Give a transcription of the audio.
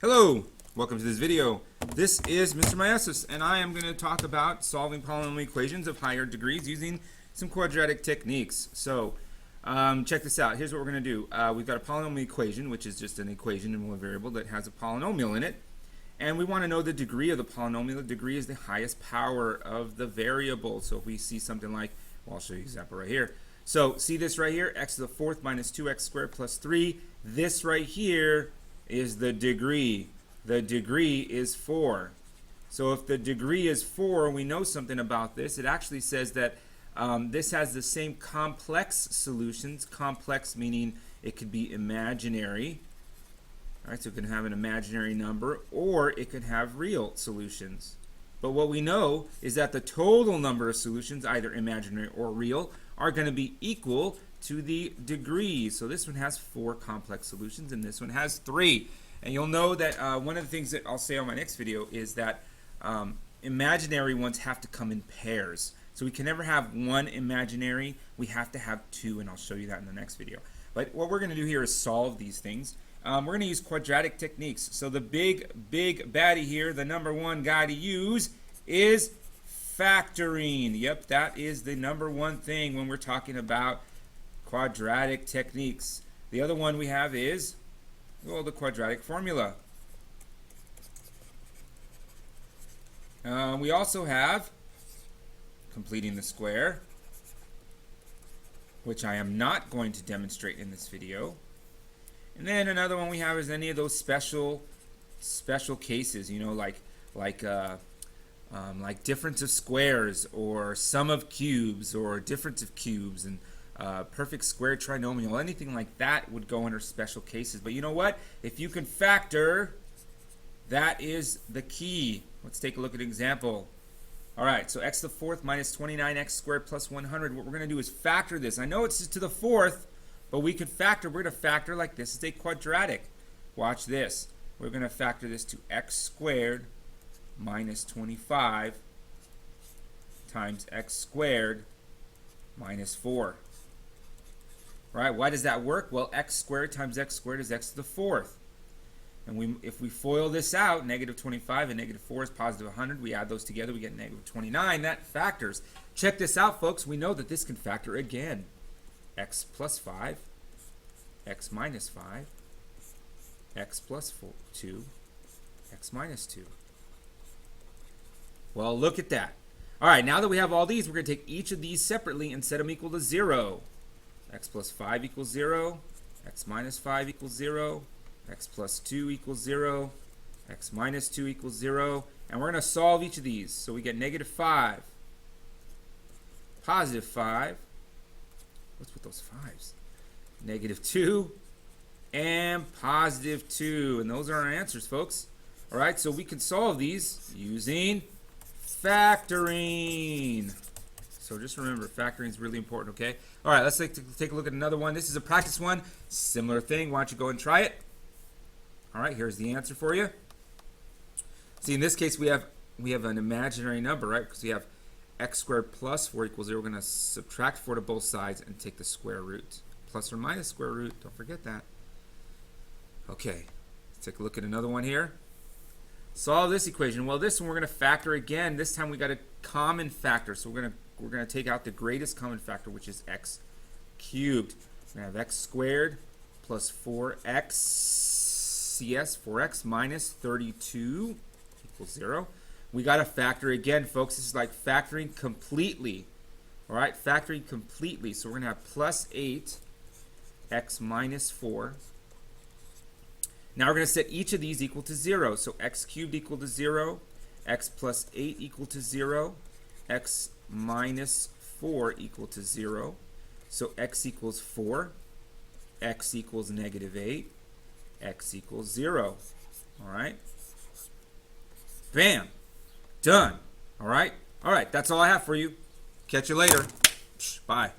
Hello, welcome to this video. This is Mr. Myesis, and I am going to talk about solving polynomial equations of higher degrees using some quadratic techniques. So, check this out. Here's what we're going to do. We've got a polynomial equation, which is just an equation in one variable that has a polynomial in it. And we want to know the degree of the polynomial. The degree is the highest power of the variable. So if we see something like, well, I'll show you an example right here. So see this right here, x to the fourth minus 2x squared plus 3. This right here is the degree. The degree is 4. So if the degree is 4, we know something about this. It actually says that this has the same complex solutions. Complex meaning it could be imaginary. All right, so it can have an imaginary number, or it could have real solutions. But what we know is that the total number of solutions, either imaginary or real, are going to be equal to the degree. So this one has 4 complex solutions, and this one has 3. And you'll know that one of the things that I'll say on my next video is that imaginary ones have to come in pairs. So we can never have one imaginary. We have to have 2, and I'll show you that in the next video. But what we're going to do here is solve these things. We're going to use quadratic techniques. So the big baddie here, the number one guy to use, is factoring. Yep, that is the number one thing when we're talking about quadratic techniques. The other one we have is, well, the quadratic formula. We also have completing the square, which I am not going to demonstrate in this video. And then another one we have is any of those special cases, you know, like difference of squares, or sum of cubes, or difference of cubes, and perfect square trinomial. Anything like that would go under special cases. But you know what? If you can factor, that is the key. Let's take a look at an example. All right, so x to the fourth minus 29x squared plus 100. What we're going to do is factor this. I know it's to the fourth, but we could factor. We're going to factor like this. It's a quadratic. Watch this. We're going to factor this to x squared minus 25 times x squared minus 4. Right? Why does that work? Well, x squared times x squared is x to the fourth. And if we FOIL this out, negative 25 and negative 4 is positive 100. We add those together, we get negative 29. That factors. Check this out, folks. We know that this can factor again. X plus 5, x minus 5, x plus 2, x minus 2. Well, look at that. All right, now that we have all these, we're going to take each of these separately and set them equal to 0. X plus 5 equals 0, x minus 5 equals 0, x plus 2 equals 0, x minus 2 equals 0, and we're going to solve each of these. So we get negative 5, positive 5, what's with those 5s? Negative 2, and positive 2, and those are our answers, folks. All right, so we can solve these using factoring. So just remember, factoring is really important, okay? All right, let's take a look at another one. This is a practice one. Similar thing. Why don't you go and try it? All right, here's the answer for you. See, in this case, we have an imaginary number, right? Because we have x squared plus 4 equals 0. We're going to subtract 4 to both sides and take the square root. Plus or minus square root. Don't forget that. Okay, let's take a look at another one here. Solve this equation. Well, this one we're going to factor again. This time we got a common factor. So we're going to take out the greatest common factor, which is x cubed. We're going to have x squared plus 4x, yes, 4x minus 32 equals 0. We got to factor again, folks. This is like factoring completely. All right, factoring completely. So we're going to have plus 8 x minus 4. Now we're going to set each of these equal to 0. So x cubed equal to 0, x plus 8 equal to 0, x minus 4 equal to 0. So x equals 4, x equals negative 8, x equals 0. All right? Bam. Done. All right? All right, that's all I have for you. Catch you later. Bye.